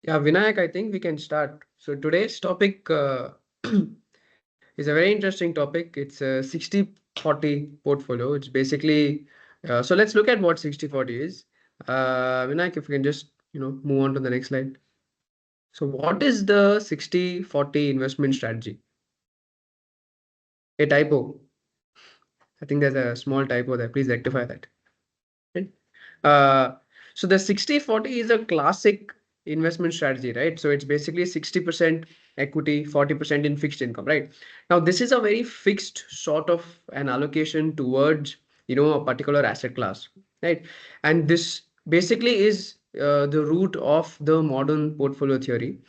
Yeah, Vinayak, I think we can start. So today's topic is a very interesting topic. It's a 60-40 portfolio. It's basically, so let's look at what 60-40 is. Vinayak, if you can just, move on to the next slide. So what is the 60-40 investment strategy? A typo. I think there's a small typo there. Please rectify that. Right? Uh, so the 60-40 is a classic investment strategy, right? So it's basically 60% equity, 40% in fixed income, right? Now, this is a very fixed sort of an allocation towards, a particular asset class, right? And this basically is the root of the modern portfolio theory,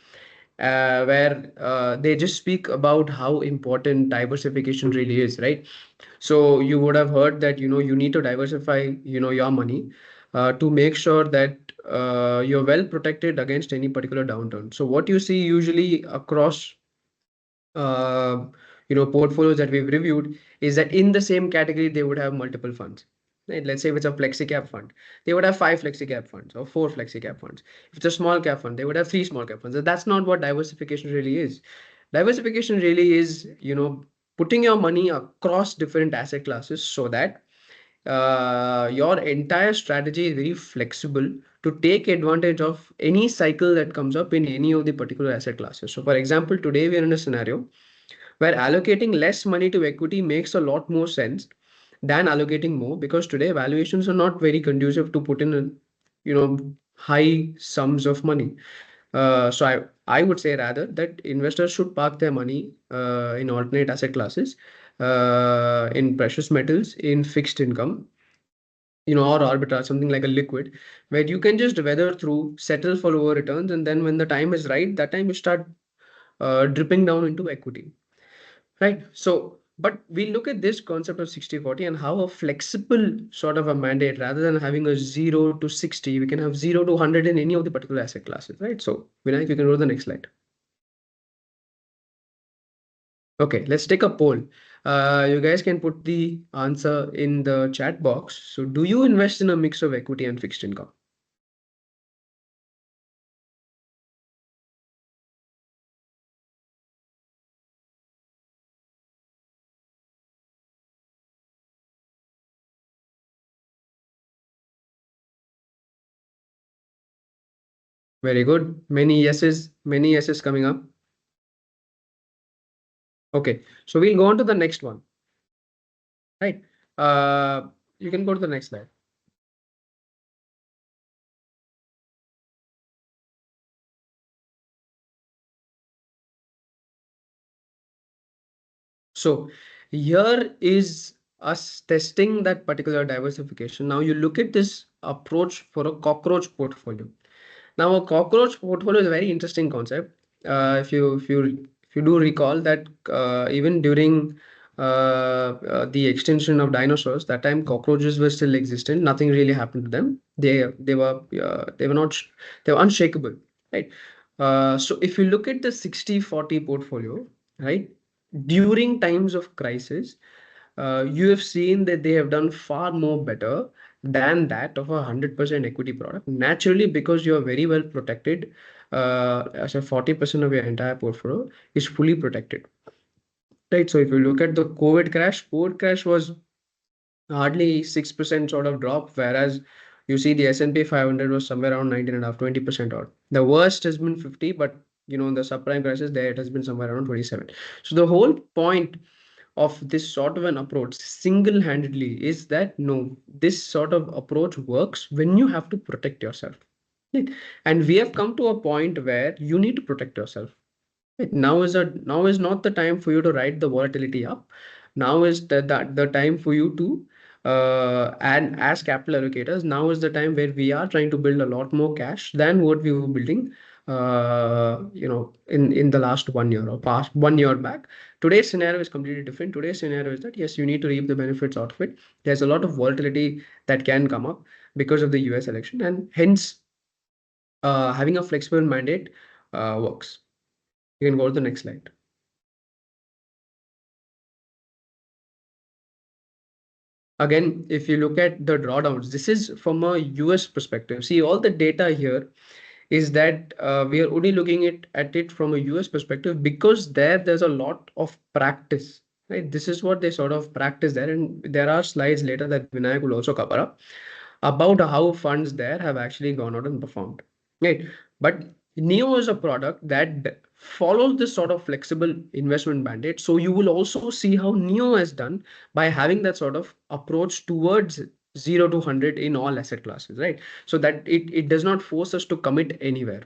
where they just speak about how important diversification really is, right? So you would have heard that, you need to diversify, your money to make sure that you're well protected against any particular downturn. So what you see usually across, uh, portfolios that we've reviewed is that in the same category, they would have multiple funds. Right? Let's say if it's a flexi cap fund, they would have five flexi cap funds or four flexi cap funds. If it's a small cap fund, they would have three small cap funds. That's not what diversification really is. Diversification really is, putting your money across different asset classes so that your entire strategy is very flexible to take advantage of any cycle that comes up in any of the particular asset classes. So, for example, today we are in a scenario where allocating less money to equity makes a lot more sense than allocating more, because today valuations are not very conducive to put in high sums of money. So I would say rather that investors should park their money in alternate asset classes, in precious metals, in fixed income, or arbitrage, something like a liquid, where you can just weather through, settle for lower returns, and then when the time is right, that time you start dripping down into equity. Right. So, but we look at this concept of 60-40 and how a flexible sort of a mandate, rather than having a 0 to 60, we can have 0 to 100 in any of the particular asset classes, right? So, Vinayak, you can go to the next slide. Okay, let's take a poll. You guys can put the answer in the chat box. So, do you invest in a mix of equity and fixed income? Very good. Many yeses coming up. Okay, so we'll go on to the next one, right? You can go to the next slide. So here is us testing that particular diversification. Now you look at this approach for a cockroach portfolio. Now a cockroach portfolio is a very interesting concept. If you do recall that even during the extinction of dinosaurs, that time cockroaches were still existent. Nothing really happened to them. They were not they were unshakable, right? So if you look at the 60-40 portfolio, right, during times of crisis, you have seen that they have done far more better than that of a 100% equity product. Naturally, because you are very well protected, as a 40% of your entire portfolio is fully protected. Right. So if you look at the COVID crash was hardly 6% sort of drop, whereas you see the S&P 500 was somewhere around 19.5, 20% odd. The worst has been 50, but in the subprime crisis there it has been somewhere around 27. So the whole point of this sort of an approach single-handedly is that no, this sort of approach works when you have to protect yourself. Right? And we have come to a point where you need to protect yourself. Right? Now is not the time for you to ride the volatility up. Now is the time for you to and as capital allocators, now is the time where we are trying to build a lot more cash than what we were building in the last 1 year or past 1 year back. Today's scenario is completely different. Today's scenario is that yes, you need to reap the benefits out of it. There's a lot of volatility that can come up because of the US election, and hence having a flexible mandate works. You can go to the next slide. Again, if you look at the drawdowns, this is from a US perspective. See, all the data here is that we are only looking at it from a US perspective because there's a lot of practice, right? This is what they sort of practice there, and there are slides later that Vinayak will also cover up about how funds there have actually gone out and performed, right? But Neo is a product that follows this sort of flexible investment mandate. So you will also see how Neo has done by having that sort of approach towards 0 to 100 in all asset classes, right? So that it does not force us to commit anywhere.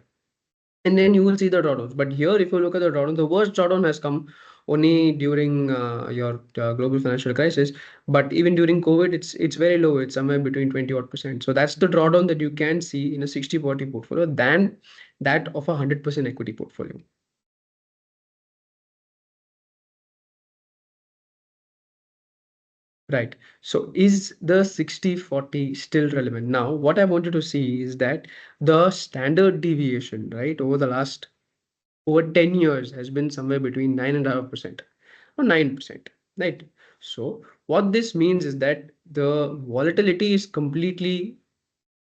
And then you will see the drawdowns. But here, if you look at the drawdown, the worst drawdown has come only during your global financial crisis. But even during COVID, it's very low. It's somewhere between 20 odd percent. So that's the drawdown that you can see in a 60/40 portfolio than that of a 100% equity portfolio. Right. So is the 60/40 still relevant? Now, what I wanted to see is that the standard deviation, right, over the last over 10 years has been somewhere between 9.5% or 9%, right? So what this means is that the volatility is completely,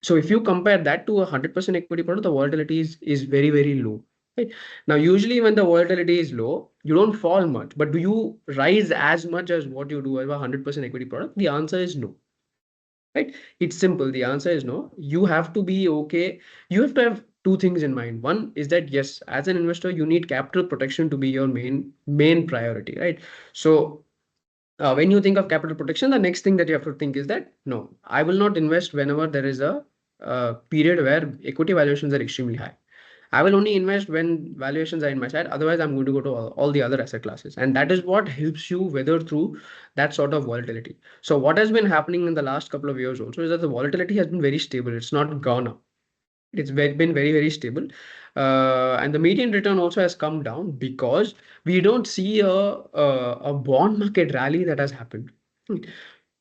so if you compare that to a 100% equity product, the volatility is very, very low. Right? Now, usually when the volatility is low, you don't fall much, but do you rise as much as what you do as a 100% equity product? The answer is no. Right? It's simple. The answer is no. You have to be okay. You have to have two things in mind. One is that yes, as an investor, you need capital protection to be your main priority, right? So when you think of capital protection, the next thing that you have to think is that no, I will not invest whenever there is a period where equity valuations are extremely high. I will only invest when valuations are in my side. Otherwise, I'm going to go to all the other asset classes. And that is what helps you weather through that sort of volatility. So what has been happening in the last couple of years also is that the volatility has been very stable. It's not gone up. Been very, very stable. And the median return also has come down because we don't see a bond market rally that has happened.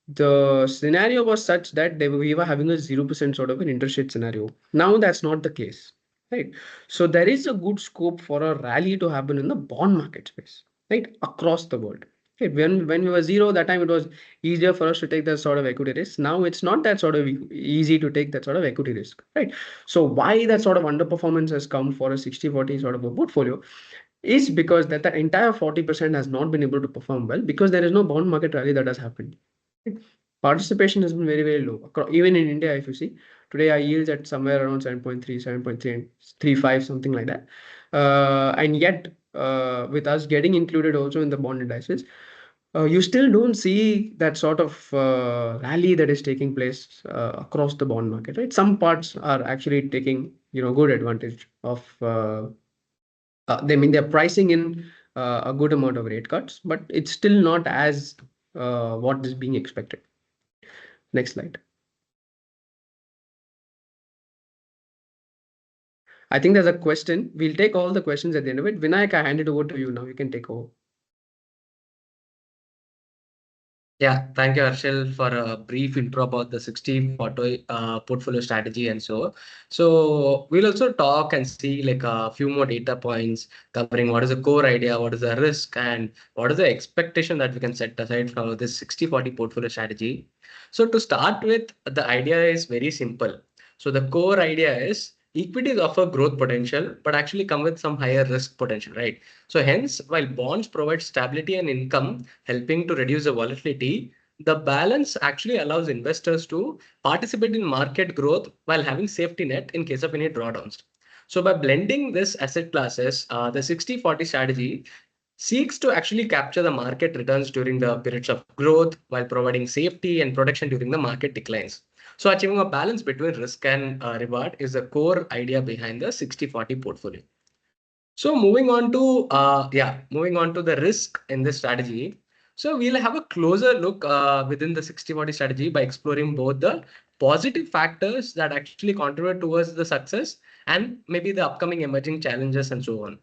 The scenario was such that we were having a 0% sort of an interest rate scenario. Now that's not the case, right? So there is a good scope for a rally to happen in the bond market space, right? Across the world. Okay, when we were zero, that time it was easier for us to take that sort of equity risk. Now it's not that sort of easy to take that sort of equity risk, right? So why that sort of underperformance has come for a 60/40 sort of a portfolio is because that the entire 40% has not been able to perform well because there is no bond market rally that has happened. Participation has been very, very low. Even in India, if you see, today our yields at somewhere around 7.3, 7.3, and 35, something like that. And yet, with us getting included also in the bond indices, you still don't see that sort of rally that is taking place across the bond market, right? Some parts are actually taking, good advantage of, they mean they're pricing in a good amount of rate cuts, but it's still not as what is being expected. Next slide. I think there's a question. We'll take all the questions at the end of it. Vinayak, I hand it over to you now. You can take over. Yeah, thank you, Harshil, for a brief intro about the 60 portfolio strategy and so. So we'll also talk and see like a few more data points covering what is the core idea, what is the risk, and what is the expectation that we can set aside from this 60/40 portfolio strategy. So to start with, the idea is very simple. So the core idea is equities offer growth potential, but actually come with some higher risk potential, right? So hence, while bonds provide stability and income, helping to reduce the volatility, the balance actually allows investors to participate in market growth while having safety net in case of any drawdowns. So by blending this asset classes, the 60/40 strategy seeks to actually capture the market returns during the periods of growth while providing safety and protection during the market declines. So achieving a balance between risk and reward is the core idea behind the 60/40 portfolio. So moving on to the risk in this strategy. So we'll have a closer look within the 60/40 strategy by exploring both the positive factors that actually contribute towards the success and maybe the upcoming emerging challenges and so on.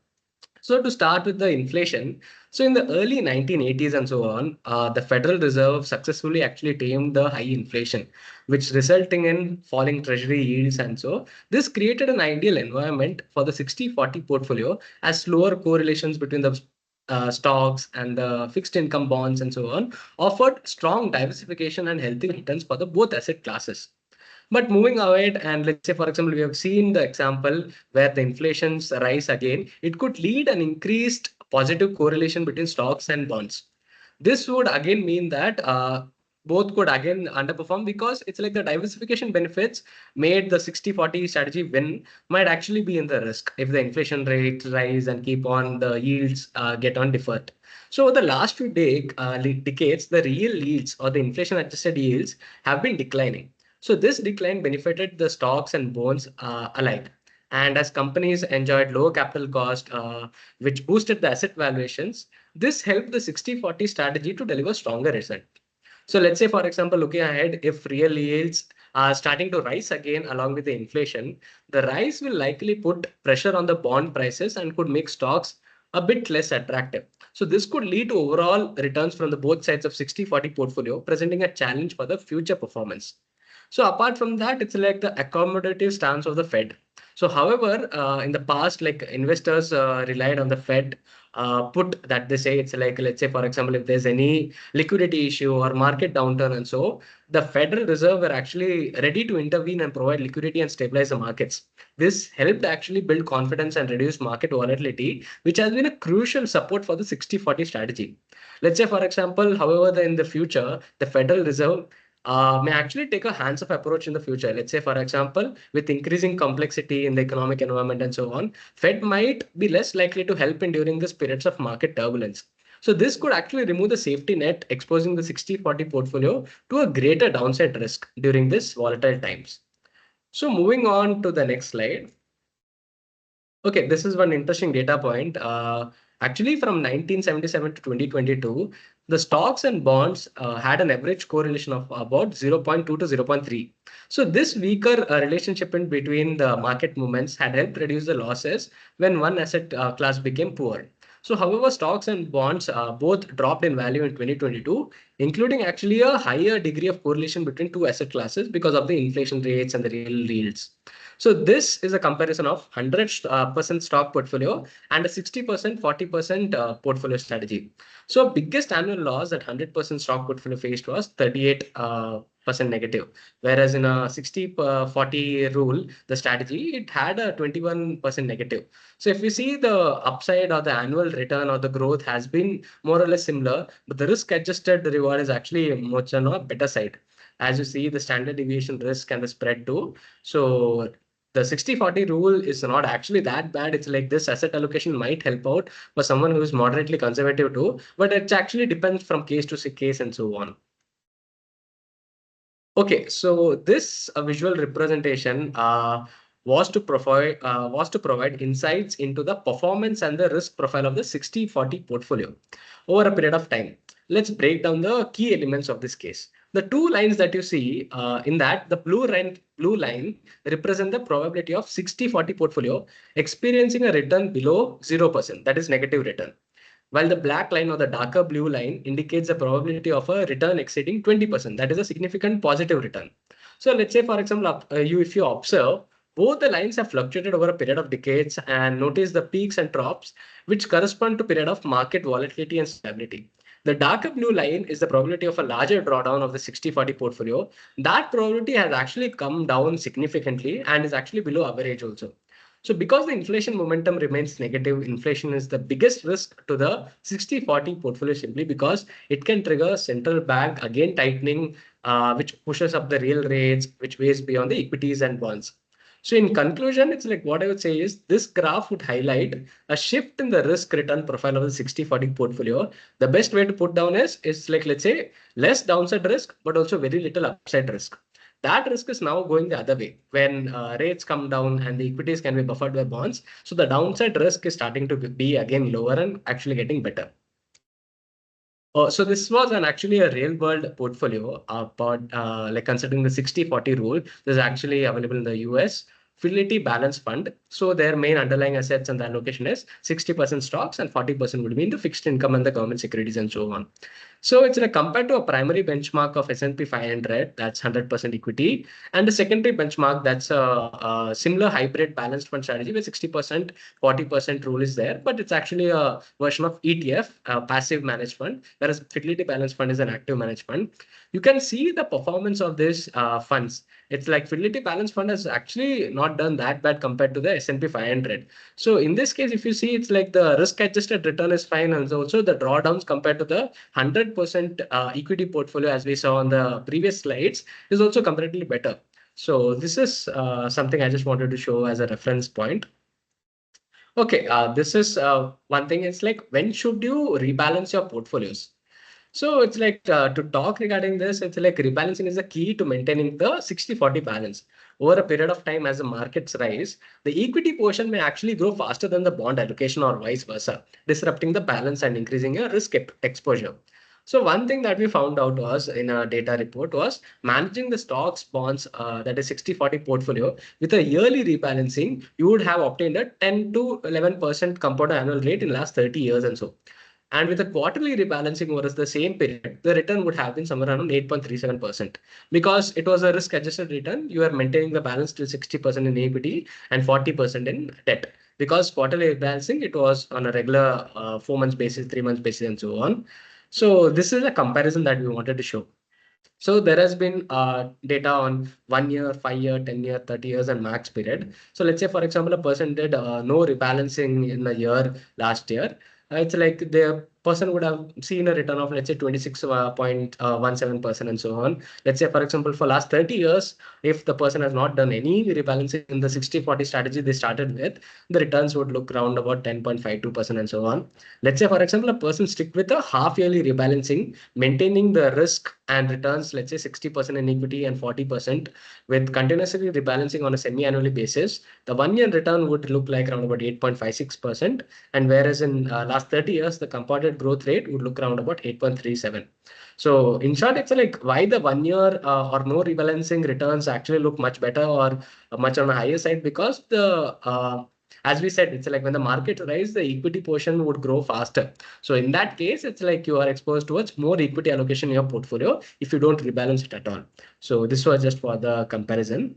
So to start with the inflation, so in the early 1980s and so on, the Federal Reserve successfully actually tamed the high inflation, which resulting in falling treasury yields and so. This created an ideal environment for the 60/40 portfolio as slower correlations between the stocks and the fixed income bonds and so on offered strong diversification and healthy returns for the both asset classes. But moving ahead, and let's say, for example, we have seen the example where the inflations rise again, it could lead an increased positive correlation between stocks and bonds. This would again mean that both could again underperform, because it's like the diversification benefits made the 60-40 strategy win might actually be in the risk if the inflation rates rise and keep on the yields get on deferred. So over the last few decades, the real yields or the inflation adjusted yields have been declining. So this decline benefited the stocks and bonds alike. And as companies enjoyed lower capital cost, which boosted the asset valuations, this helped the 60-40 strategy to deliver stronger result. So let's say, for example, looking ahead, if real yields are starting to rise again along with the inflation, the rise will likely put pressure on the bond prices and could make stocks a bit less attractive. So this could lead to overall returns from the both sides of 60-40 portfolio, presenting a challenge for the future performance. So apart from that, it's like the accommodative stance of the Fed. So however, in the past, like investors relied on the Fed put that they say, it's like, let's say, for example, if there's any liquidity issue or market downturn and so, the Federal Reserve were actually ready to intervene and provide liquidity and stabilize the markets. This helped actually build confidence and reduce market volatility, which has been a crucial support for the 60-40 strategy. Let's say, for example, however, in the future, the Federal Reserve may actually take a hands-off approach in the future. Let's say, for example, with increasing complexity in the economic environment and so on, Fed might be less likely to help in during these periods of market turbulence. So this could actually remove the safety net, exposing the 60-40 portfolio to a greater downside risk during this volatile times. So moving on to the next slide. Okay, this is one interesting data point. Actually, from 1977 to 2022, the stocks and bonds had an average correlation of about 0.2 to 0.3. So this weaker relationship in between the market movements had helped reduce the losses when one asset class became poor. So, however, stocks and bonds both dropped in value in 2022, including actually a higher degree of correlation between two asset classes because of the inflation rates and the real yields. So this is a comparison of 100% stock portfolio and a 60%, 40% portfolio strategy. So biggest annual loss that 100% stock portfolio faced was 38 percent negative, whereas in a 60-40 rule, the strategy, it had a 21% negative. So if we see the upside or the annual return or the growth has been more or less similar, but the risk adjusted reward is actually much on a better side. As you see, the standard deviation risk and the spread too. So the 60-40 rule is not actually that bad. It's like this asset allocation might help out for someone who is moderately conservative too, but it actually depends from case to case and so on. Okay, so this visual representation was to provide insights into the performance and the risk profile of the 60-40 portfolio over a period of time. Let's break down the key elements of this case. The two lines that you see in that, the blue line represent the probability of 60-40 portfolio experiencing a return below 0%, that is negative return, while the black line or the darker blue line indicates the probability of a return exceeding 20%. That is a significant positive return. So let's say, for example, if you observe, both the lines have fluctuated over a period of decades, and notice the peaks and troughs, which correspond to period of market volatility and stability. The darker blue line is the probability of a larger drawdown of the 60-40 portfolio. That probability has actually come down significantly and is actually below average also. So because the inflation momentum remains negative, inflation is the biggest risk to the 60-40 portfolio, simply because it can trigger central bank again tightening, which pushes up the real rates, which weighs beyond the equities and bonds. So in conclusion, it's like what I would say is this graph would highlight a shift in the risk return profile of the 60-40 portfolio. The best way to put down is like, let's say, less downside risk, but also very little upside risk. That risk is now going the other way. When rates come down and the equities can be buffered by bonds, so the downside risk is starting to be again lower and actually getting better. So this was an actually a real world portfolio, but like considering the 60-40 rule, this is actually available in the US Fidelity Balance Fund. So their main underlying assets and the allocation is 60% stocks and 40% would be in the fixed income and the government securities and so on. So it's like compared to a primary benchmark of S&P 500, that's 100% equity, and a secondary benchmark that's a similar hybrid balanced fund strategy where 60%, 40% rule is there, but it's actually a version of ETF, passive managed fund, whereas Fidelity Balanced Fund is an active managed fund. You can see the performance of these funds. It's like Fidelity Balance Fund has actually not done that bad compared to the S&P 500. So in this case, if you see, it's like the risk-adjusted return is fine, and also the drawdowns compared to the 100% equity portfolio, as we saw on the previous slides, is also comparatively better. So this is something I just wanted to show as a reference point. Okay, this is one thing. It's like, when should you rebalance your portfolios? So it's like, to talk regarding this, it's like rebalancing is the key to maintaining the 60-40 balance. Over a period of time, as the markets rise, the equity portion may actually grow faster than the bond allocation or vice versa, disrupting the balance and increasing your risk exposure. So one thing that we found out was in a data report was managing the stocks, bonds, that is 60-40 portfolio with a yearly rebalancing, you would have obtained a 10 to 11% compound annual rate in last 30 years and so. And with a quarterly rebalancing over the same period, the return would have been somewhere around 8.37%. Because it was a risk adjusted return, you are maintaining the balance to 60% in equity and 40% in debt. Because quarterly rebalancing, it was on a regular 4 months basis, 3 months basis, and so on. So this is a comparison that we wanted to show. So there has been data on 1 year, 5 year, 10 year, 30 years, and max period. So let's say, for example, a person did no rebalancing in a year last year. It's like the person would have seen a return of, let's say, 26.17% and so on. Let's say, for example, for last 30 years, if the person has not done any rebalancing in the 60-40 strategy they started with, the returns would look around about 10.52% and so on. Let's say, for example, a person stick with a half yearly rebalancing, maintaining the risk and returns, let's say 60% in equity and 40%, with continuously rebalancing on a semi-annually basis, the 1 year return would look like around about 8.56%. And whereas in last 30 years, the compounded growth rate would look around about 8.37. So in short, it's like why the 1 year or no rebalancing returns actually look much better or much on the higher side, because the as we said, it's like when the market rise, the equity portion would grow faster. So in that case, it's like you are exposed towards more equity allocation in your portfolio if you don't rebalance it at all. So this was just for the comparison.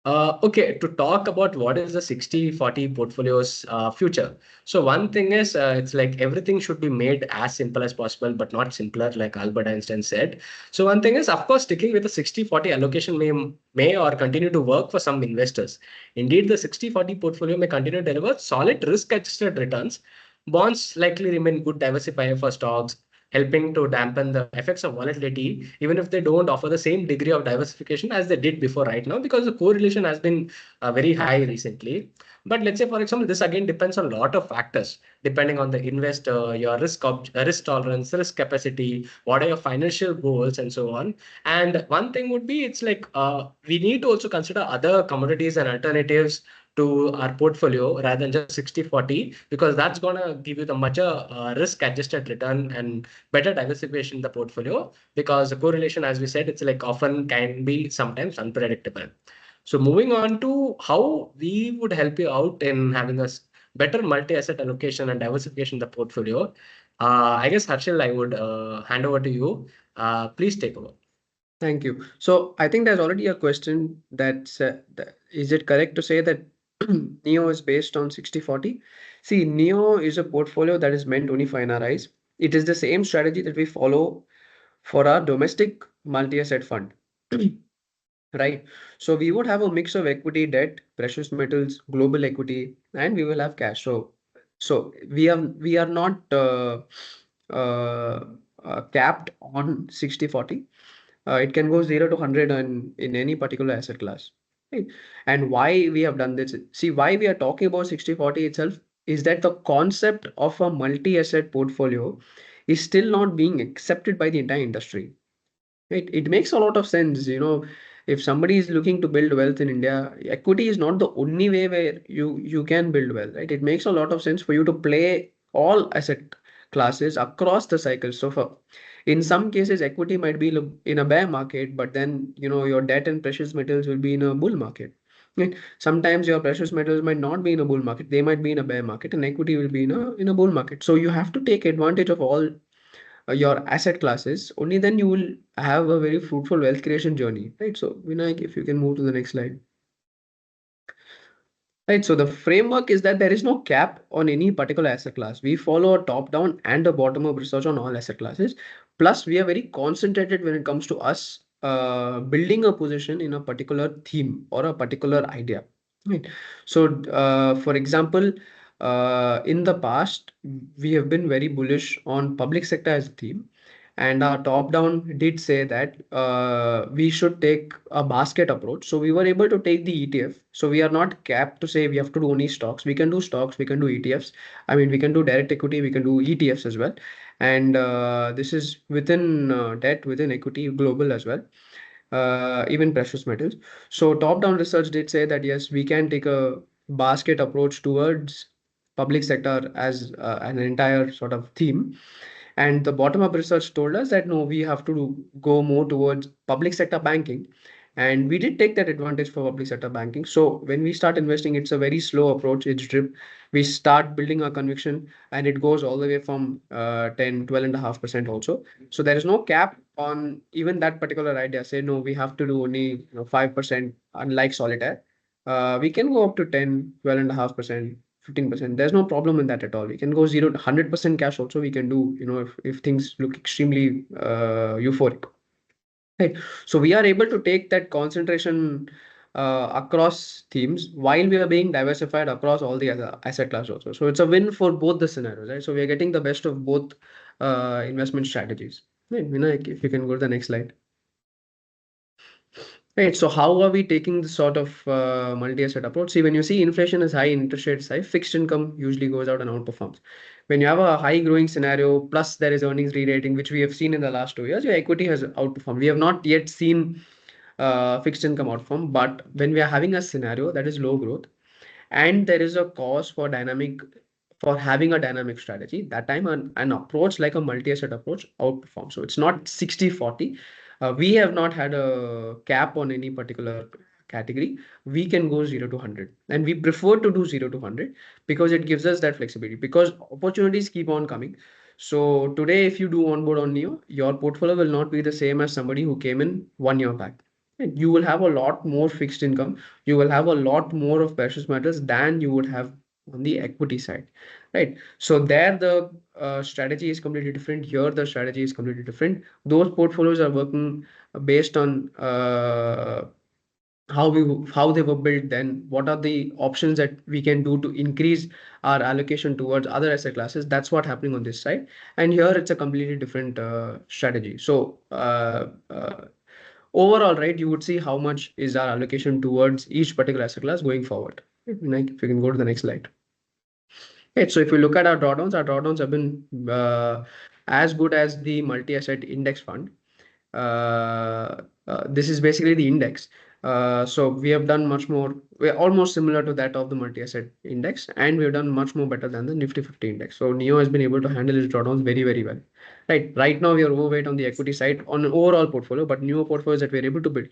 Okay, to talk about what is the 60-40 portfolio's future. So one thing is, it's like everything should be made as simple as possible, but not simpler, like Albert Einstein said. So one thing is, of course, sticking with the 60-40 allocation may or continue to work for some investors. Indeed, the 60-40 portfolio may continue to deliver solid risk-adjusted returns. Bonds likely remain good diversifier for stocks, helping to dampen the effects of volatility, even if they don't offer the same degree of diversification as they did before right now, because the correlation has been very high recently. But let's say, for example, this again depends on a lot of factors, depending on the investor, your risk tolerance, risk capacity, what are your financial goals, and so on. And one thing would be, it's like we need to also consider other commodities and alternatives to our portfolio rather than just 60-40, because that's going to give you the much risk adjusted return and better diversification in the portfolio, because the correlation, as we said, it's like often can be sometimes unpredictable. So moving on to how we would help you out in having a better multi-asset allocation and diversification in the portfolio. I guess, Harshil, I would hand over to you. Please take over. Thank you. So I think there's already a question is it correct to say that Neo is based on 60-40? See, Neo is a portfolio that is meant only for NRIs. It is the same strategy that we follow for our domestic multi-asset fund. Right. So we would have a mix of equity, debt, precious metals, global equity, and we will have cash. So we are not capped on 60-40. It can go 0 to 100 in any particular asset class. Right. And why we have done this? See, why we are talking about 60-40 itself is that the concept of a multi-asset portfolio is still not being accepted by the entire industry. It makes a lot of sense, if somebody is looking to build wealth in India, equity is not the only way where you can build wealth, right? It makes a lot of sense for you to play all asset classes across the cycle. So in some cases, equity might be in a bear market, but then your debt and precious metals will be in a bull market. Right? Sometimes your precious metals might not be in a bull market; they might be in a bear market, and equity will be in a bull market. So you have to take advantage of all your asset classes. Only then you will have a very fruitful wealth creation journey, right? So Vinayak, if you can move to the next slide. Right, so the framework is that there is no cap on any particular asset class. We follow a top down and a bottom up research on all asset classes. Plus we are very concentrated when it comes to us building a position in a particular theme or a particular idea. Right. So, for example, in the past, we have been very bullish on public sector as a theme, and our top down did say that we should take a basket approach. So we were able to take the ETF. So we are not capped to say we have to do only stocks. We can do stocks, we can do ETFs. I mean, we can do direct equity, we can do ETFs as well. And this is within debt, within equity, global as well, even precious metals. So top-down research did say that yes, we can take a basket approach towards public sector as an entire sort of theme. And the bottom-up research told us that no, we have to go more towards public sector banking. And we did take that advantage for public sector banking. So when we start investing, it's a very slow approach. It's drip. We start building our conviction, and it goes all the way from 10, 12.5% also. So there is no cap on even that particular idea. Say, no, we have to do only 5%, unlike solitaire. We can go up to 10, 12.5%. 15%. There's no problem in that at all. We can go 0 to 100% cash also. We can do, if things look extremely euphoric. Right. So we are able to take that concentration across themes while we are being diversified across all the other asset class also. So it's a win for both the scenarios, right? So we are getting the best of both investment strategies. Right. Vinayak, if you can go to the next slide. Right. So how are we taking this sort of multi-asset approach? See, when you see inflation is high, interest rates high, fixed income usually goes out and outperforms. When you have a high growing scenario, plus there is earnings re-rating, which we have seen in the last 2 years, your equity has outperformed. We have not yet seen fixed income outperform, but when we are having a scenario that is low growth, and there is a cause for having a dynamic strategy, that time an approach like a multi-asset approach outperforms. So it's not 60-40. We have not had a cap on any particular category. We can go 0 to 100, and we prefer to do 0 to 100 because it gives us that flexibility, because opportunities keep on coming. So today, if you do onboard on Neo, your portfolio will not be the same as somebody who came in 1 year back. And you will have a lot more fixed income, you will have a lot more of precious metals than you would have on the equity side, right? So there the strategy is completely different. Here the strategy is completely different. Those portfolios are working based on how they were built. Then what are the options that we can do to increase our allocation towards other asset classes? That's what happening on this side. And here it's a completely different strategy. So overall, right, you would see how much is our allocation towards each particular asset class going forward. Like, if you can go to the next slide. Right, so if you look at our drawdowns have been as good as the multi-asset index fund. This is basically the index. So we have done much more, we're almost similar to that of the multi-asset index, and we've done much more better than the Nifty 50 index. So Neo has been able to handle its drawdowns very, very well. Right now we are overweight on the equity side on an overall portfolio, but newer portfolios that we're able to build,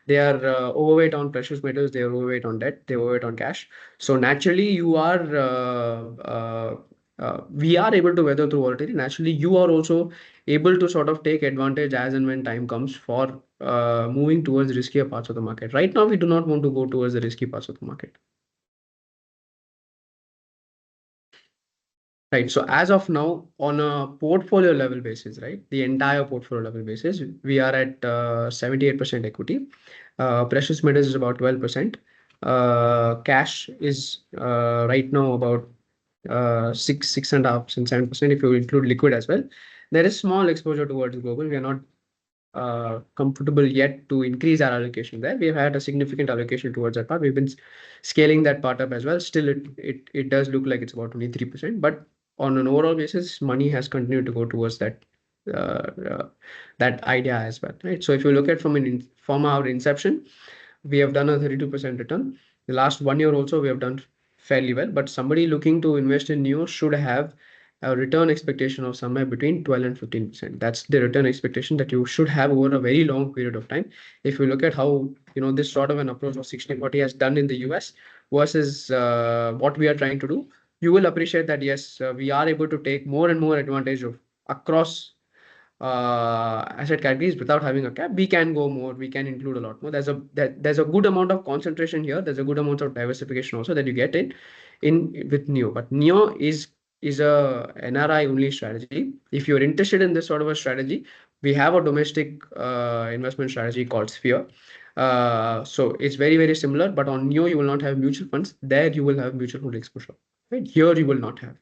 they are overweight on precious metals, they are overweight on debt, they are overweight on cash. So naturally you are we are able to weather through volatility. Naturally, you are also able to sort of take advantage as and when time comes for moving towards riskier parts of the market. Right now, we do not want to go towards the risky parts of the market. Right. So as of now, on a portfolio level basis, right, the entire portfolio level basis, we are at 78% equity. Precious metals is about 12%. Cash is right now about 6.5% 7% if you include liquid as well. There is small exposure towards global. We are not comfortable yet to increase our allocation there. We've had a significant allocation towards that part. We've been scaling that part up as well. Still, it does look like it's about 23%, but on an overall basis, money has continued to go towards that idea as well, right? So if you look at from our inception, we have done a 32% return. The last 1 year also we have done fairly well, but somebody looking to invest in Neo should have a return expectation of somewhere between 12 and 15%. That's the return expectation that you should have over a very long period of time. If you look at how this sort of an approach of 60-40 has done in the US versus what we are trying to do, you will appreciate that yes, we are able to take more and more advantage of across asset categories without having a cap. We can go more, we can include a lot more. There's a good amount of concentration here. There's a good amount of diversification also that you get in with Neo. But Neo is a NRI only strategy. If you're interested in this sort of a strategy, we have a domestic investment strategy called Sphere. So it's very, very similar, but on Neo, you will not have mutual funds. There you will have mutual fund exposure. Right? Here you will not have,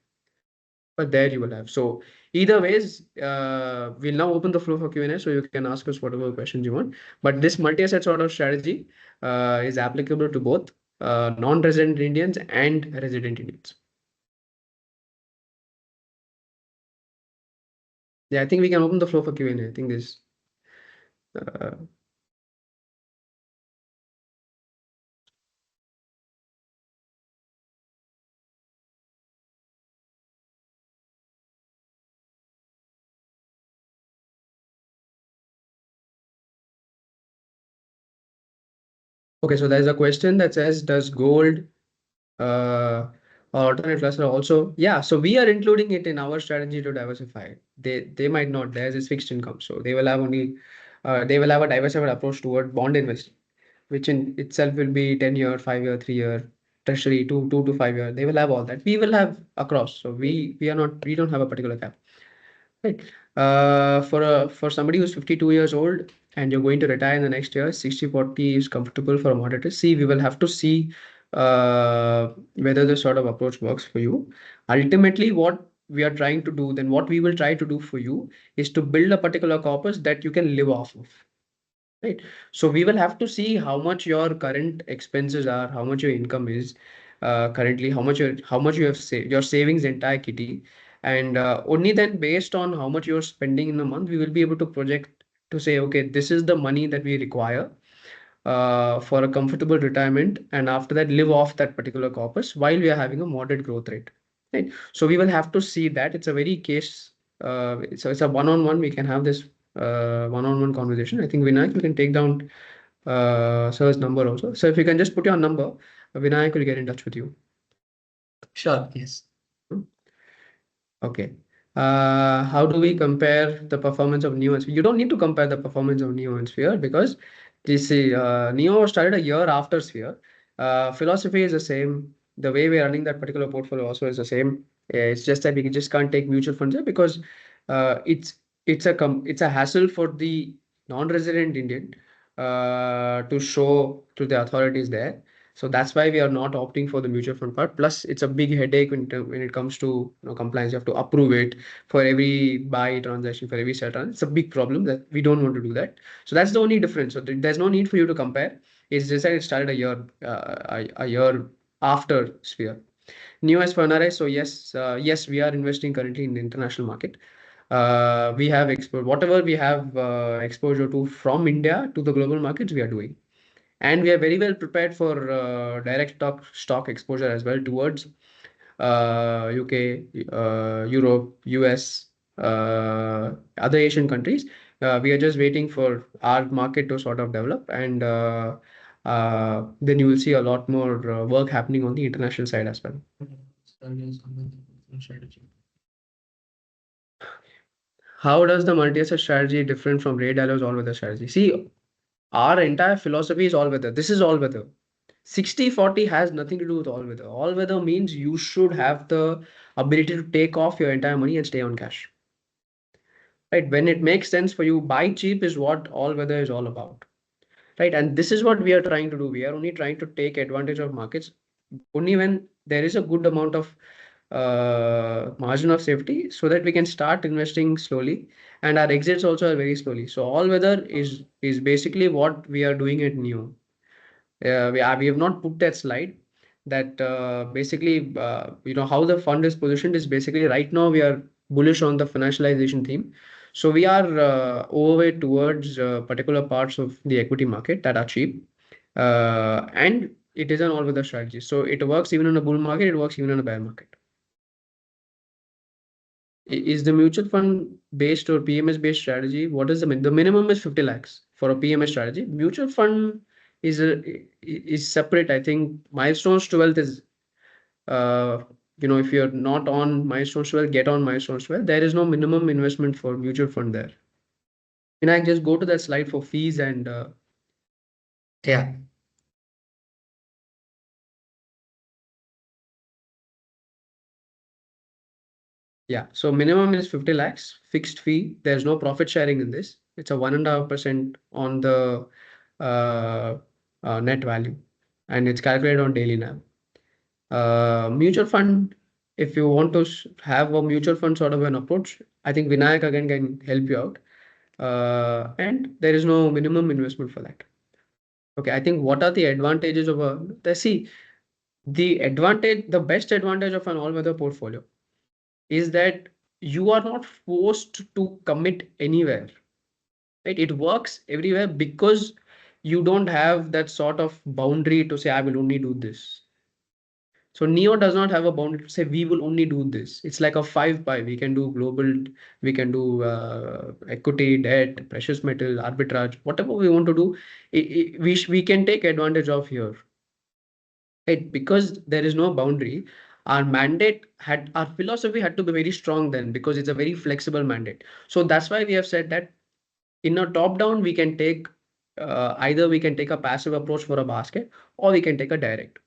but there you will have. So either ways, we'll now open the floor for Q&A, so you can ask us whatever questions you want. But this multi-asset sort of strategy is applicable to both non-resident Indians and resident Indians. Yeah, I think we can open the floor for Q&A. I think this. Uh, okay, so there's a question that says, does gold uh, alternate cluster also? Yeah, so we are including it in our strategy to diversify. They might not. Theirs is fixed income, so they will have only they will have a diversified approach toward bond investing, which in itself will be 10-year, 5-year, 3-year, treasury, 2 to 5 year. They will have all that. We will have across. So we are not, we don't have a particular cap. Right. For somebody who's 52 years old and you're going to retire in the next year, 60/40 is comfortable for a moderator. See, we will have to see whether this sort of approach works for you. Ultimately, what we are trying to do, then what we will try to do for you is to build a particular corpus that you can live off of. Right. So we will have to see how much your current expenses are, how much your income is currently, how much you have saved, your savings entire kitty, and only then based on how much you're spending in a month, we will be able to project to say, okay, this is the money that we require for a comfortable retirement, and after that live off that particular corpus while we are having a moderate growth rate. Right. So we will have to see that. It's a very case. So it's a one-on-one. We can have this one-on-one conversation. I think Vinayak, you can take down sir's number also. So if you can just put your number, Vinayak will get in touch with you. Sure. Yes. Okay. How do we compare the performance of Neo and Sphere? You don't need to compare the performance of Neo and Sphere because this Neo started a year after Sphere. Philosophy is the same. The way we are running that particular portfolio also is the same. It's just that we just can't take mutual funds there because it's it's a hassle for the non-resident Indian to show to the authorities there. So that's why we are not opting for the mutual fund part. Plus, it's a big headache when it comes to compliance. You have to approve it for every buy transaction, for every sell transaction. It's a big problem that we don't want to do that. So that's the only difference. So there's no need for you to compare. It's just that it started a year after Sphere. New as for NRI. So yes, we are investing currently in the international market. We have whatever we have exposure to from India to the global markets we are doing, and we are very well prepared for direct stock exposure as well towards UK, Europe, US, other Asian countries. We are just waiting for our market to sort of develop, and then you will see a lot more work happening on the international side as well. How does the multi-asset strategy different from Ray Dalio's all-weather strategy? See, our entire philosophy is all-weather. This is all-weather. 60/40 has nothing to do with all-weather. All-weather means you should have the ability to take off your entire money and stay on cash. Right? When it makes sense for you, buy cheap is what all-weather is all about. Right? And this is what we are trying to do. We are only trying to take advantage of markets only when there is a good amount of margin of safety so that we can start investing slowly, and our exits also are very slowly. So all weather is basically what we are doing at Neo. We have not put that slide that basically how the fund is positioned is basically right now we are bullish on the financialization theme. So we are overweight towards particular parts of the equity market that are cheap, and it is an all weather strategy. So it works even in a bull market, it works even in a bear market. Is the mutual fund based or PMS based strategy? What is the minimum is 50 lakhs for a PMS strategy. Mutual fund is separate. I think milestones to wealth is if you're not on milestones to wealth, get on milestones to wealth. There is no minimum investment for mutual fund there. And I just go to that slide for fees and Yeah. Yeah. So minimum is 50 lakhs, fixed fee. There's no profit sharing in this. It's a 1.5% on the uh, net value, and it's calculated on daily NAV. Mutual fund, if you want to have a mutual fund sort of an approach, I think Vinayak again can help you out. And there is no minimum investment for that. Okay, I think what are the advantages of see, the best advantage of an all-weather portfolio is that you are not forced to commit anywhere, right? It works everywhere because you don't have that sort of boundary to say, I will only do this. So Neo does not have a boundary to say we will only do this. It's like a five pie. We can do global, we can do equity, debt, precious metal, arbitrage, whatever we want to do. We can take advantage of here, right? Because there is no boundary. Our philosophy had to be very strong then because it's a very flexible mandate. So that's why we have said that in a top down we can take either we can take a passive approach for a basket or we can take a direct.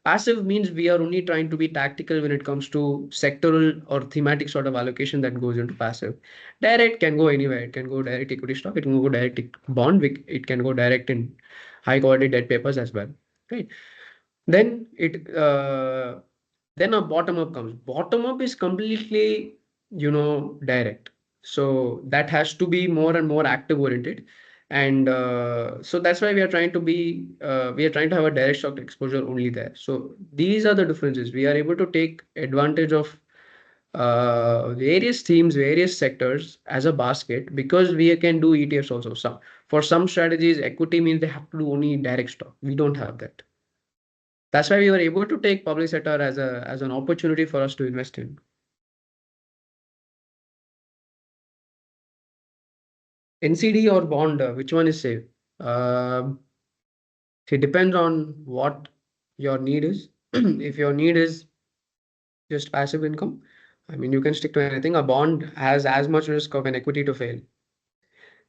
Passive means we are only trying to be tactical when it comes to sectoral or thematic sort of allocation that goes into passive. Direct can go anywhere. It can go direct equity stock. It can go direct bond. It can go direct in high quality debt papers as well. Right. Then then a bottom up comes. Bottom up is completely, direct. So that has to be more and more active oriented. And so that's why we are trying to have a direct stock exposure only there. So these are the differences. We are able to take advantage of various themes, various sectors as a basket because we can do ETFs also. For some strategies, equity means they have to do only direct stock. We don't have that. That's why we were able to take public sector as an opportunity for us to invest in. NCD or bond, which one is safe? Um it depends on what your need is. If your need is just passive income, I mean, you can stick to anything. A bond has as much risk of an equity to fail.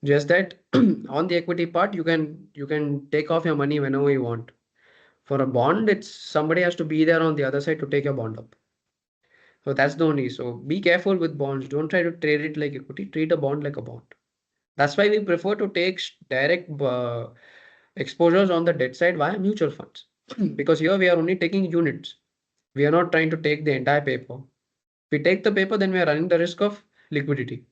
Just that on the equity part, you can take off your money whenever you want. For a bond, it's somebody has to be there on the other side to take your bond up. So that's the only. So be careful with bonds. Don't try to trade it like equity. Treat a bond like a bond. That's why we prefer to take direct exposures on the debt side via mutual funds. Because here we are only taking units. We are not trying to take the entire paper. If we take the paper, then we are running the risk of liquidity.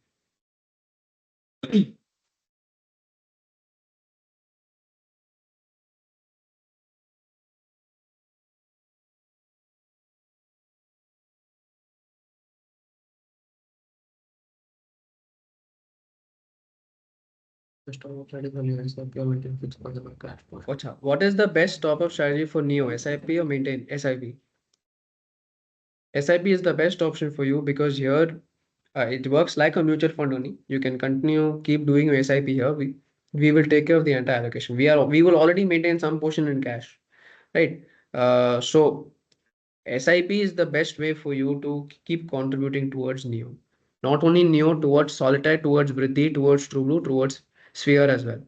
Acha, what is the best top-up strategy for Neo? SIP or maintain SIP? SIP is the best option for you because here it works like a mutual fund only. You can continue, keep doing your SIP here. We will take care of the entire allocation. We will already maintain some portion in cash, right? So SIP is the best way for you to keep contributing towards Neo. Not only Neo, towards Solitaire, towards Vriddhi, towards True Blue, towards Sphere as well.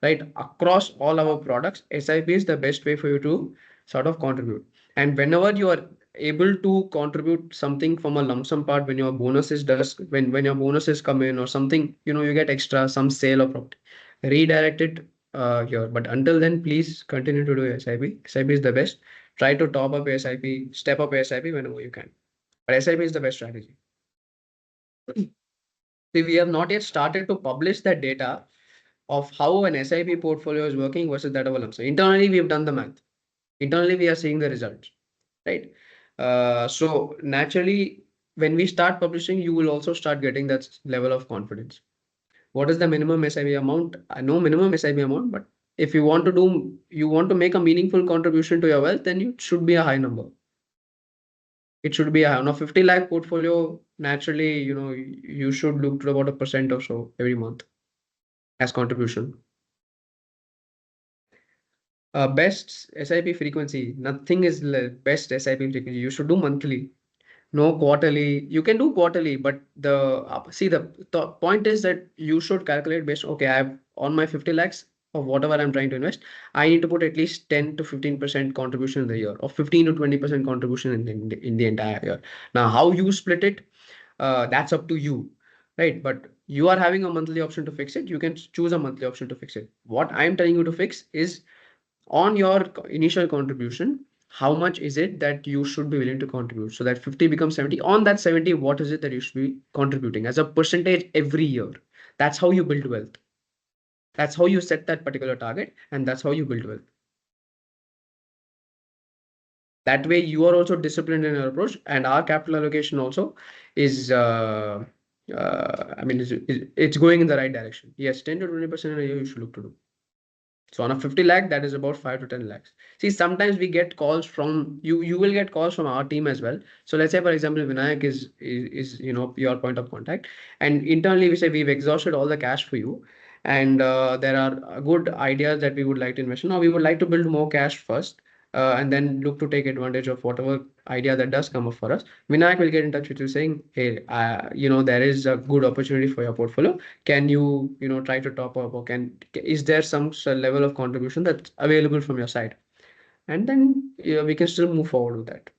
Right? Across all our products, SIP is the best way for you to sort of contribute. And whenever you are able to contribute something from a lump sum part when your bonuses when your bonuses come in or something, you get extra, some sale of property. Redirect it here. But until then, please continue to do SIP. SIP is the best. Try to top up SIP, step up SIP whenever you can. But SIP is the best strategy. See, we have not yet started to publish that data of how an SIP portfolio is working versus that of a lump sum. Internally, we have done the math. Internally, we are seeing the results, right? So naturally, when we start publishing, you will also start getting that level of confidence. What is the minimum SIP amount? I know minimum SIP amount, but if you want to make a meaningful contribution to your wealth, then it should be a high number. It should be a 50 lakh portfolio. Naturally, you should look to about a percent or so every month as contribution. Best SIP frequency. Nothing is best SIP frequency. You should do monthly, no quarterly. You can do quarterly, but the point is that you should calculate based. Okay, I have on my 50 lakhs of whatever I'm trying to invest. I need to put at least 10 to 15% contribution in the year, or 15 to 20% contribution in the entire year. Now, how you split it? That's up to you, right? But you are having a monthly option to fix it. You can choose a monthly option to fix it. What I'm telling you to fix is on your initial contribution, how much is it that you should be willing to contribute? So that 50 becomes 70. On that 70, what is it that you should be contributing as a percentage every year? That's how you build wealth. That's how you set that particular target, and that's how you build wealth. That way, you are also disciplined in your approach, and our capital allocation also is, I mean, it's going in the right direction. Yes, 10 to 20% in a year you should look to do. So on a 50 lakh, that is about 5 to 10 lakhs. See, sometimes we get calls from you. You will get calls from our team as well. So let's say, for example, Vinayak is your point of contact, and internally we say we've exhausted all the cash for you, and there are good ideas that we would like to invest in. Now we would like to build more cash first, and then look to take advantage of whatever idea that does come up for us. Vinayak will get in touch with you saying, hey, there is a good opportunity for your portfolio. Can you try to top up, or is there some level of contribution that's available from your side? And then we can still move forward with that.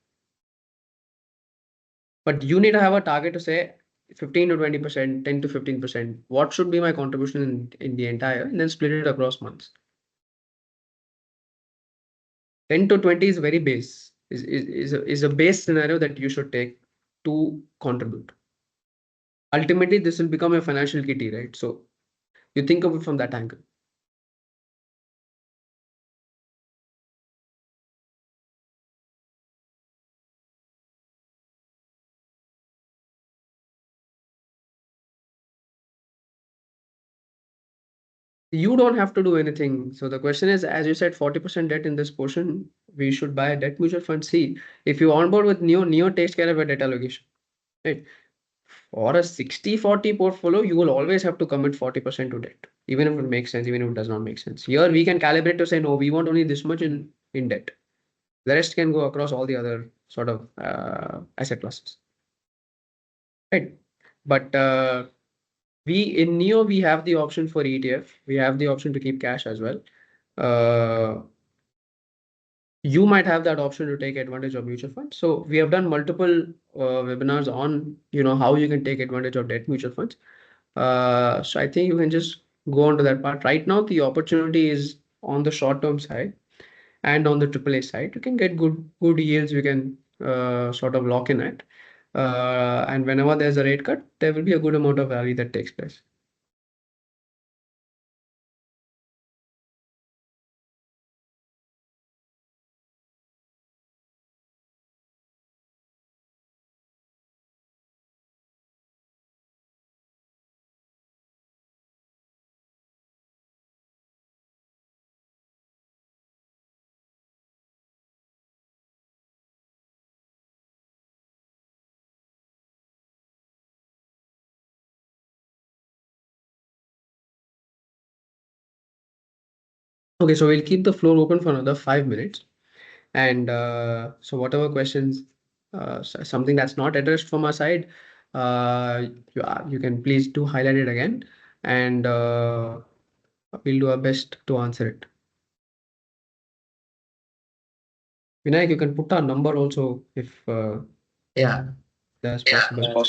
But you need to have a target to say 15 to 20%, 10 to 15%. What should be my contribution in the entire, and then split it across months. 10 to 20 is very base, is a base scenario that you should take to contribute. Ultimately, this will become a financial kitty, right? So you think of it from that angle. You don't have to do anything. So the question is, as you said, 40% debt in this portion, we should buy a debt mutual fund. See, if you onboard with Neo takes care of a debt allocation, right? For a 60-40 portfolio, you will always have to commit 40% to debt, even if it makes sense, even if it does not make sense. Here we can calibrate to say, no, we want only this much in debt. The rest can go across all the other sort of asset classes, right? But we in Neo, we have the option for ETF. We have the option to keep cash as well. You might have that option to take advantage of mutual funds. So we have done multiple webinars on how you can take advantage of debt mutual funds. So I think you can just go on to that part. Right now, the opportunity is on the short term side and on the AAA side. You can get good yields. You can sort of lock in at. And whenever there's a rate cut, there will be a good amount of rally that takes place. Okay, so we'll keep the floor open for another 5 minutes. And so whatever questions, something that's not addressed from our side, you can please do highlight it again, and we'll do our best to answer it. Vinayak, you can put our number also if Yeah. that's possible.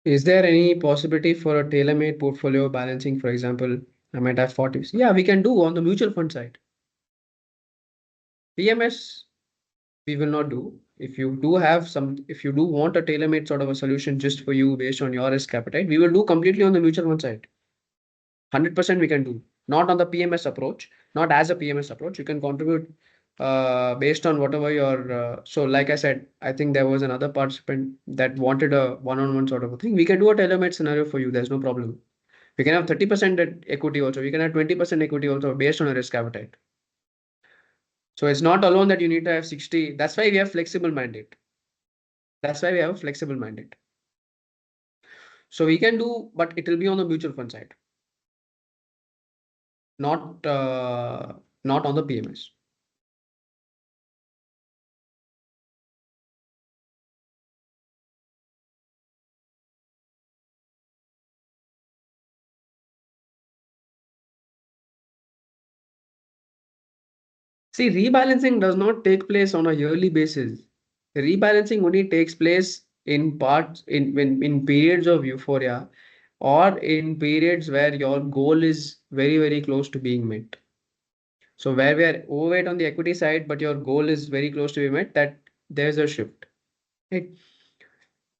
Is there any possibility for a tailor-made portfolio balancing? For example, I might have 40. Yeah, we can do on the mutual fund side. PMS, we will not do. If you do want a tailor-made sort of a solution just for you based on your risk appetite, we will do completely on the mutual fund side. 100% we can do. Not on the PMS approach, not as a PMS approach. You can contribute based on whatever your so like I said, I think there was another participant that wanted a one-on-one sort of a thing. We can do a tailor-made scenario for you. There's no problem. We can have 30% equity also. We can have 20% equity also based on a risk appetite. So it's not alone that you need to have 60. That's why we have flexible mandate. That's why we have a flexible mandate. So we can do, but it will be on the mutual fund side, not not on the PMS. See, rebalancing does not take place on a yearly basis. Rebalancing only takes place in parts in periods of euphoria or in periods where your goal is very, very close to being met. So where we are overweight on the equity side, but your goal is very close to be met, that there's a shift. Right?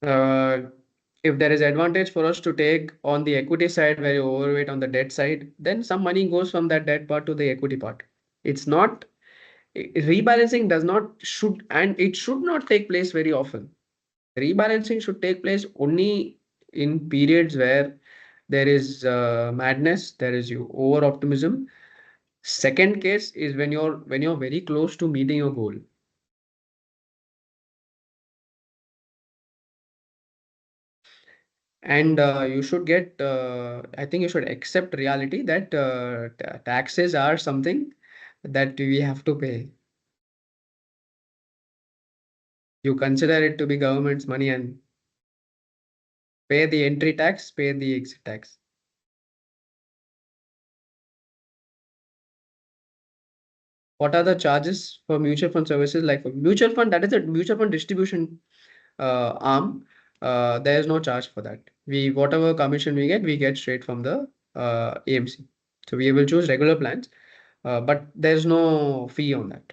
If there is advantage for us to take on the equity side where you overweight on the debt side, then some money goes from that debt part to the equity part. It's not rebalancing does not should and it should not take place very often. Rebalancing should take place only in periods where there is madness, there is you over optimism. Second case is when you're very close to meeting your goal. And you should get, I think you should accept reality that taxes are something that we have to pay. You consider it to be government's money and pay the entry tax, pay the exit tax. What are the charges for mutual fund services? Like for mutual fund, that is a mutual fund distribution arm. There is no charge for that. We whatever commission we get straight from the AMC. So we will choose regular plans, but there's no fee on that.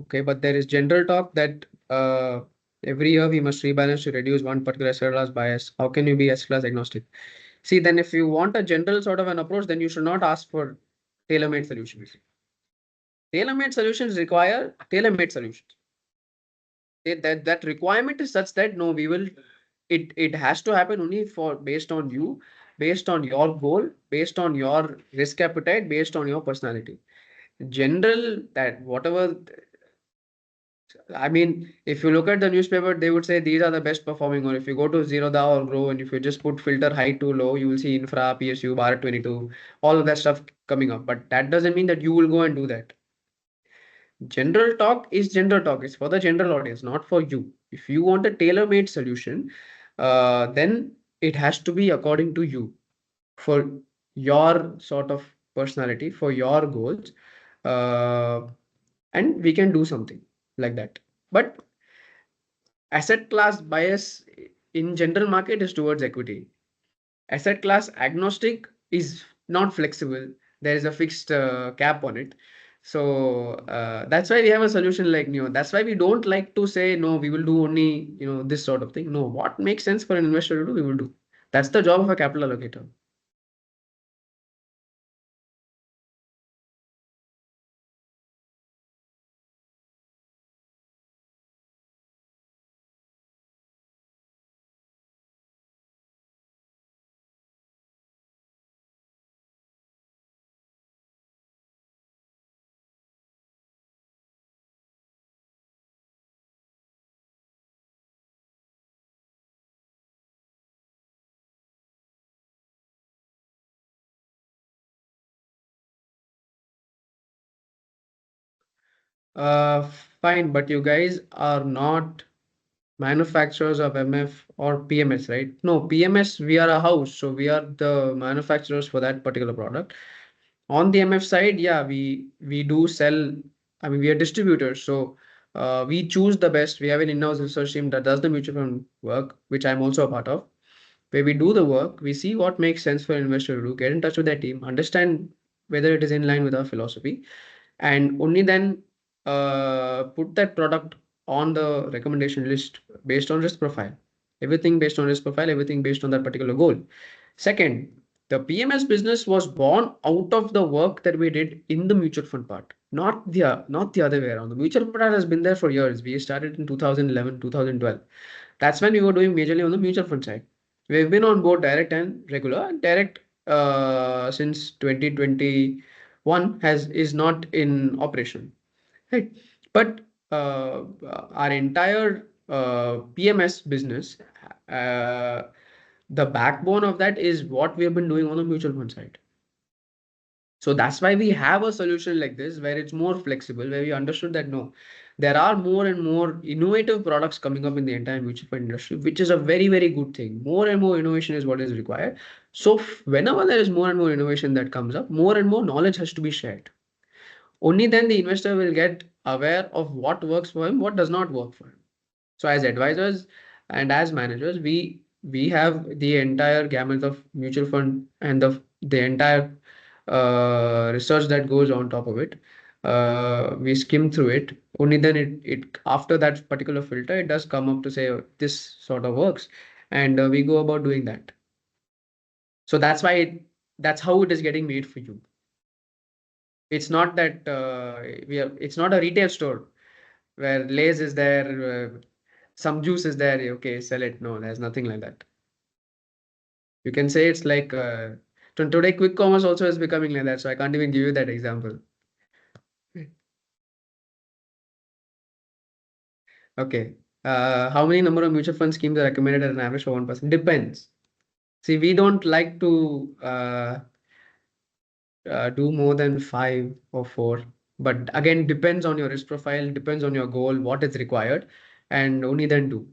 Okay, but there is general talk that every year we must rebalance to reduce one particular asset class bias. How can you be asset class agnostic? See, then if you want a general sort of an approach, then you should not ask for tailor-made solutions. Tailor-made solutions require tailor-made solutions. That requirement is such that no, we will it has to happen only for based on you, based on your goal, based on your risk appetite, based on your personality. General that whatever I mean, if you look at the newspaper, they would say these are the best performing. Or if you go to Zero Da or Grow, and if you just put filter high to low, you will see Infra, PSU, Bharat 22, all of that stuff coming up. But that doesn't mean that you will go and do that. General talk is general talk. It's for the general audience, not for you. If you want a tailor-made solution, then it has to be according to you, for your sort of personality, for your goals, uh, and we can do something like that. But asset class bias in general market is towards equity. Asset class agnostic is not flexible. There is a fixed cap on it. So that's why we have a solution like Neo. That's why we don't like to say no, we will do only this sort of thing. No, what makes sense for an investor to do, we will do. That's the job of a capital allocator. Uh, Fine, but you guys are not manufacturers of MF or PMS, right? No, PMS, we are a house, so we are the manufacturers for that particular product. On the MF side, yeah, we do sell. I mean, we are distributors, so we choose the best. We have an in-house research team that does the mutual fund work, which I'm also a part of, where we do the work, we see what makes sense for an investor to do, get in touch with their team, understand whether it is in line with our philosophy, and only then put that product on the recommendation list based on risk profile. Everything based on risk profile, everything based on that particular goal. Second, the PMS business was born out of the work that we did in the mutual fund part, not the other way around. The mutual fund part has been there for years. We started in 2011, 2012. That's when we were doing majorly on the mutual fund side. We've been on both direct and regular. And direct since 2021 is not in operation, right? But our entire PMS business, uh, the backbone of that is what we have been doing on the mutual fund side. So that's why we have a solution like this where it's more flexible, where we understood that no, there are more and more innovative products coming up in the entire mutual fund industry, which is a very, very good thing. More and more innovation is what is required. So whenever there is more and more innovation that comes up, more and more knowledge has to be shared. Only then the investor will get aware of what works for him, what does not work for him. So as advisors and as managers, we have the entire gamut of mutual fund and the entire research that goes on top of it. We skim through it. Only then it after that particular filter, it does come up to say "Oh, this sort of works, and we go about doing that. So that's why that's how it is getting made for you. It's not that it's not a retail store where Lay's is there, some juice is there, okay, sell it. No, there's nothing like that. You can say it's like today quick commerce also is becoming like that, so I can't even give you that example. Okay. How many number of mutual fund schemes are recommended at an average for one person? Depends. See, we don't like to do more than five or four, but again, depends on your risk profile, depends on your goal, what is required, and only then do.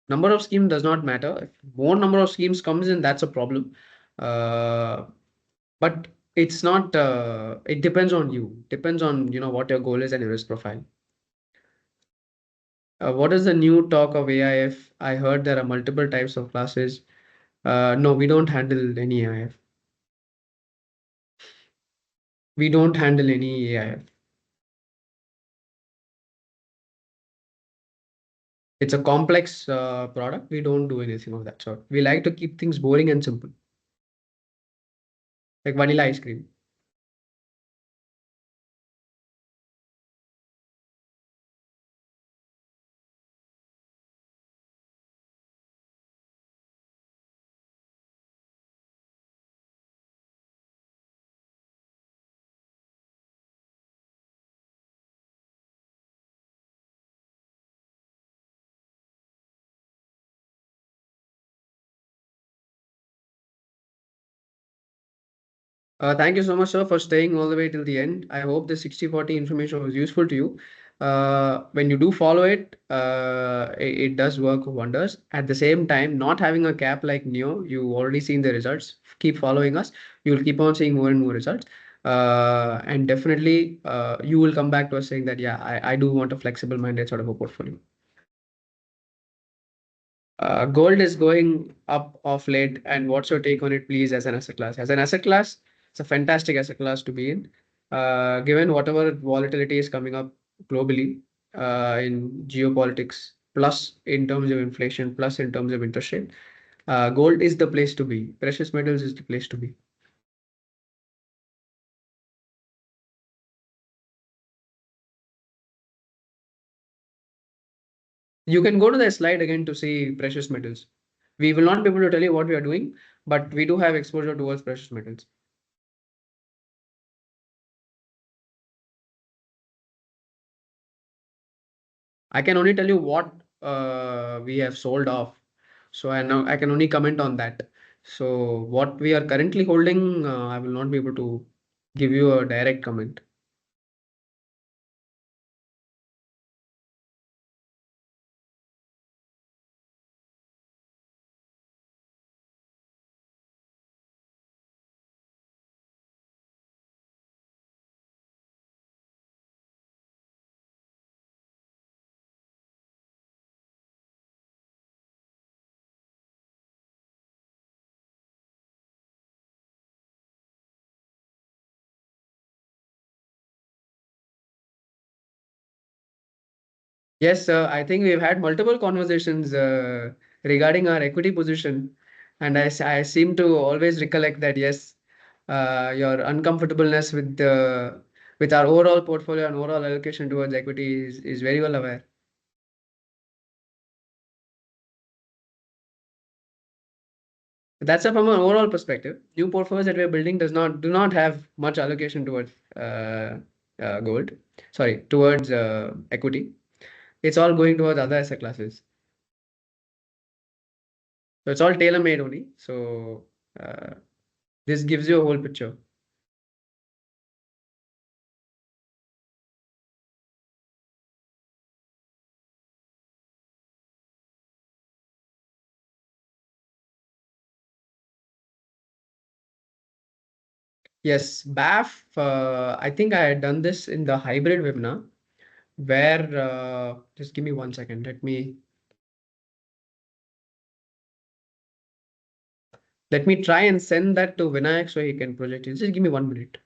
Number of schemes does not matter. If more number of schemes comes in, that's a problem. Uh, but it's not. It depends on you. Depends on what your goal is and your risk profile. What is the new talk of AIF? I heard there are multiple types of classes. No, we don't handle any AIF. We don't handle any AIF. It's a complex product. We don't do anything of that sort. We like to keep things boring and simple, like vanilla ice cream. Thank you so much, sir, for staying all the way till the end. I hope the 60/40 information was useful to you. When you do follow it, it does work wonders. At the same time, not having a cap like Neo, you already seen the results. Keep following us. You'll keep on seeing more and more results. And definitely, you will come back to us saying that, yeah, I do want a flexible minded sort of a portfolio. Gold is going up of late, and what's your take on it, please, as an asset class? As an asset class, it's a fantastic asset class to be in. Given whatever volatility is coming up globally, in geopolitics, plus in terms of inflation, plus in terms of interest rate, gold is the place to be. Precious metals is the place to be. You can go to the slide again to see precious metals. We will not be able to tell you what we are doing, but we do have exposure towards precious metals. I can only tell you what we have sold off. So I know I can only comment on that. So what we are currently holding, I will not be able to give you a direct comment. Yes, I think we've had multiple conversations regarding our equity position, and I seem to always recollect that yes, your uncomfortableness with our overall portfolio and overall allocation towards equity is very well aware. That's from an overall perspective. New portfolios that we're building do not have much allocation towards gold. Sorry, towards equity. It's all going towards other asset classes. So it's all tailor-made only. So uh, this gives you a whole picture. Yes, BAF. I think I had done this in the hybrid webinar where just give me 1 second. Let me try and send that to Vinayak so he can project it. Just give me 1 minute.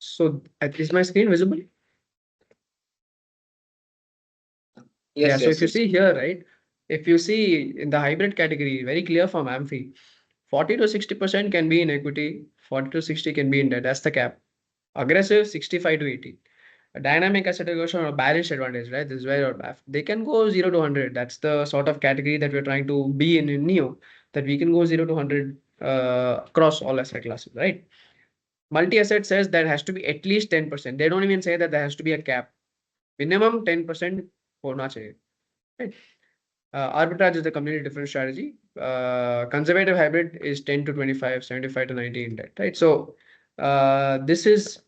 So is my screen visible? Yeah, Yes, so if yes, you yes. see here, right, if you see in the hybrid category, very clear from Amphi, 40 to 60% can be in equity, 40 to 60 can be in debt. That's the cap. Aggressive, 65 to 80. A dynamic asset allocation or balanced advantage, right? This is where they can go 0 to 100. That's the sort of category that we're trying to be in Neo, that we can go 0 to 100 across all asset classes, right? Multi-asset says that has to be at least 10%. They don't even say that there has to be a cap. Minimum 10% होना चाहिए. Right? Arbitrage is a completely different strategy. Conservative hybrid is 10 to 25, 75 to 90 in that, right? So this is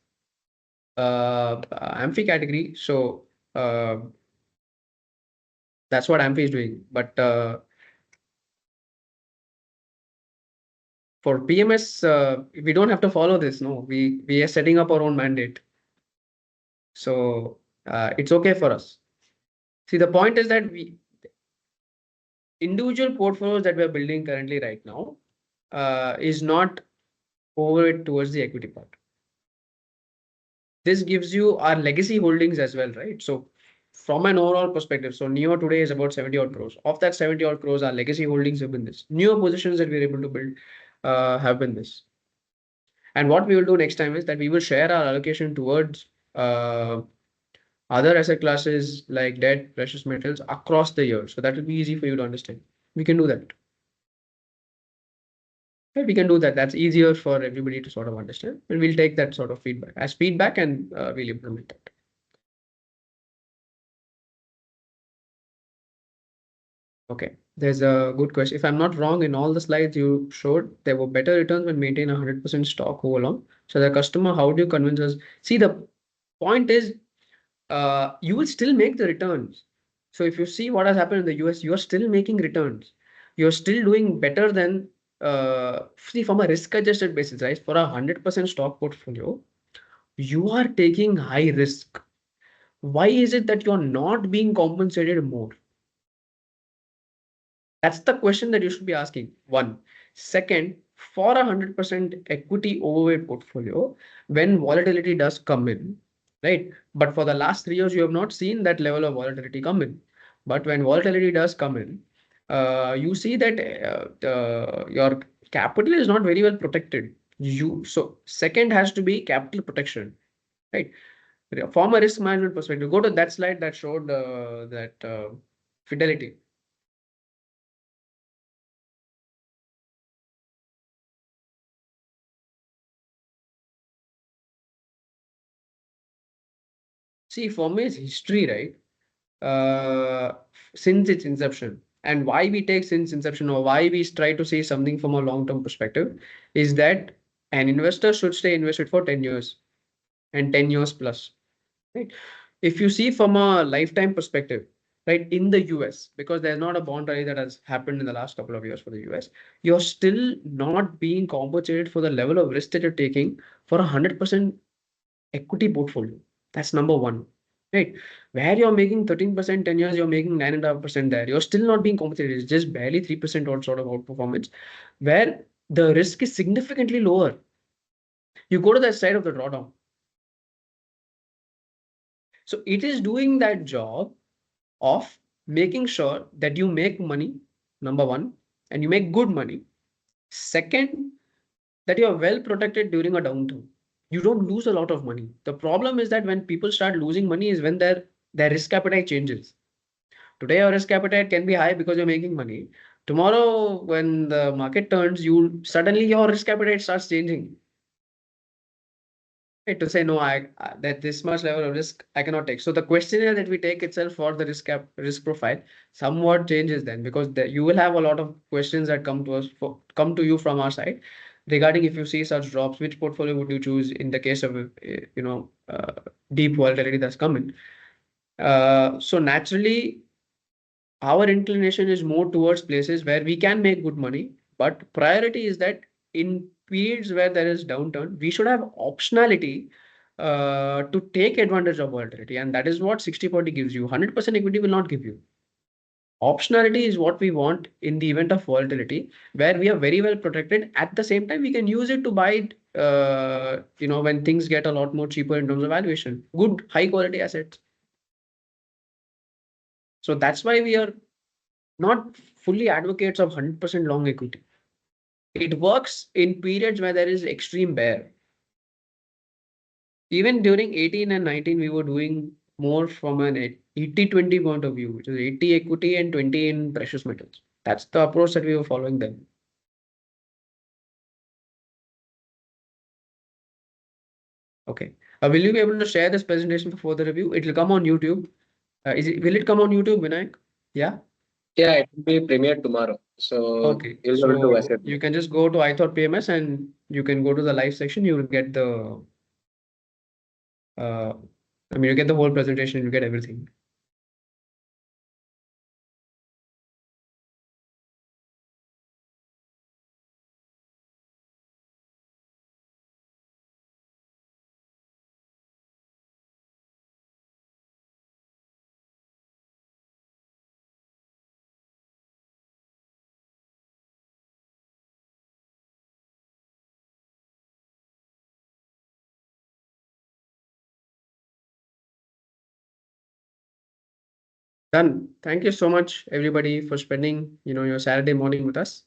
Amphi category. So uh, that's what Amphi is doing. But for PMS, we don't have to follow this. No, we are setting up our own mandate. So it's okay for us. See, the point is that we individual portfolios that we're building currently right now is not over it towards the equity part. This gives you our legacy holdings as well, right? So from an overall perspective, so Neo today is about 70 odd crores. Of that 70 odd crores, our legacy holdings have been this. Newer positions that we're able to build have been this. And what we will do next time is that we will share our allocation towards uh, other asset classes like debt, precious metals across the year. So that will be easy for you to understand. We can do that. Right, we can do that. That's easier for everybody to sort of understand. And we'll take that sort of feedback as feedback and we'll implement that. Okay, there's a good question. If I'm not wrong, in all the slides you showed, there were better returns when maintain 100% stock all along. So the customer, how do you convince us? See, the point is, you will still make the returns. So if you see what has happened in the US, you are still making returns. You're still doing better than, see, from a risk-adjusted basis, right? For a 100% stock portfolio, you are taking high risk. Why is it that you're not being compensated more? That's the question that you should be asking. One. Second, for a 100% equity overweight portfolio, when volatility does come in, right? But for the last 3 years, you have not seen that level of volatility come in. But when volatility does come in, you see that your capital is not very well protected. So second has to be capital protection, right? From a risk management perspective, go to that slide that showed that fidelity. See, for me, it's history, right? Since its inception. And why we take since inception, or why we try to see something from a long-term perspective, is that an investor should stay invested for 10 years and 10 years plus. Right? If you see from a lifetime perspective, right, in the US, because there's not a bond rally that has happened in the last couple of years for the US, you're still not being compensated for the level of risk that you're taking for 100% equity portfolio. That's number one. Right. Where you're making 13%, 10 years, you're making 9.5% there. You're still not being compensated. It's just barely 3% odd sort of outperformance, where the risk is significantly lower. You go to that side of the drawdown. So it is doing that job of making sure that you make money, number one, and you make good money. Second, that you are well protected during a downturn. You don't lose a lot of money. The problem is that when people start losing money is when their risk appetite changes. Today, your risk appetite can be high because you're making money. Tomorrow, when the market turns, you suddenly your risk appetite starts changing. Right, to say no, that this much level of risk I cannot take. So the questionnaire that we take itself for the risk profile somewhat changes then, because you will have a lot of questions that come to you from our side regarding if you see such drops, which portfolio would you choose in the case of deep volatility that's coming. So naturally, our inclination is more towards places where we can make good money, but priority is that in periods where there is downturn, we should have optionality to take advantage of volatility, and that is what 60/40 gives you. 100% equity will not give you. Optionality is what we want in the event of volatility, where we are very well protected. At the same time, we can use it to buy it, when things get a lot more cheaper in terms of valuation. Good, high quality assets. So that's why we are not fully advocates of 100% long equity. It works in periods where there is extreme bear. Even during 18 and 19, we were doing more from an 80-20 point of view, which is 80 equity and 20 in precious metals. That's the approach that we were following then. Okay. Will you be able to share this presentation before the review? It will come on YouTube. Will it come on YouTube, Vinayak? Yeah. Yeah, it will be premiered tomorrow. So Okay. you'll be able to So access you it. can just go to ithoughtpms and you can go to the live section. You will get uh, you get the whole presentation. You get everything. Done. Thank you so much, everybody, for spending your Saturday morning with us.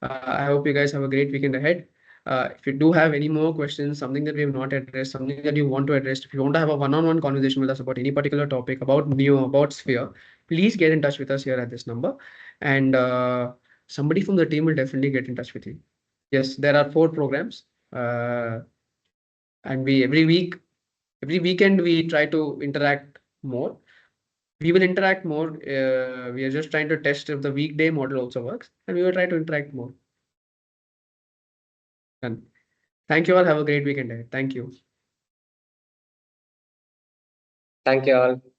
I hope you guys have a great weekend ahead. If you do have any more questions, something that we have not addressed, something that you want to address, if you want to have a one-on-one conversation with us about any particular topic, about Neo, about Sphere, please get in touch with us here at this number, and somebody from the team will definitely get in touch with you. Yes, there are 4 programs, and we every weekend we try to interact more. We will interact more. We are just trying to test if the weekday model also works, and we will try to interact more. And thank you all. Have a great weekend ahead. Thank you. Thank you all.